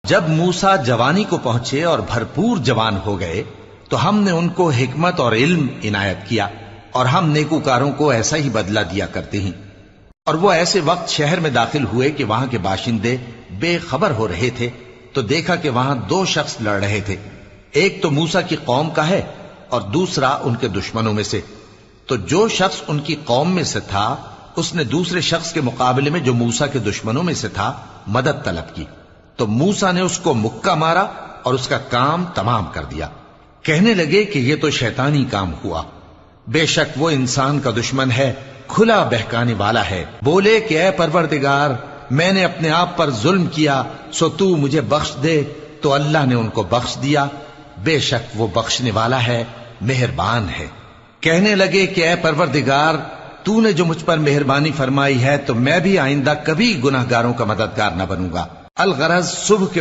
जब मूसा जवानी को पहुंचे और भरपूर जवान हो गए तो हमने उनको हिकमत और इल्म इनायत किया, और हम नेकूकारों को ऐसा ही बदला दिया करते हैं। और वो ऐसे वक्त शहर में दाखिल हुए कि वहां के बाशिंदे बेखबर हो रहे थे, तो देखा कि वहां दो शख्स लड़ रहे थे। एक तो मूसा की कौम का है और दूसरा उनके दुश्मनों में से। तो जो शख्स उनकी कौम में से था उसने दूसरे शख्स के मुकाबले में जो मूसा के दुश्मनों में से था मदद तलब की, तो मूसा ने उसको मुक्का मारा और उसका काम तमाम कर दिया। कहने लगे कि यह तो शैतानी काम हुआ, बेशक वो इंसान का दुश्मन है, खुला बहकाने वाला है। बोले कि ऐ परवरदिगार, मैंने अपने आप पर जुल्म किया, सो तू मुझे बख्श दे। तो अल्लाह ने उनको बख्श दिया, बेशक वो बख्शने वाला है, मेहरबान है। कहने लगे कि ऐ परवरदिगार, तूने जो मुझ पर मेहरबानी फरमाई है तो मैं भी आइंदा कभी गुनाहगारों का मददगार न बनूंगा। अलगरज सुबह के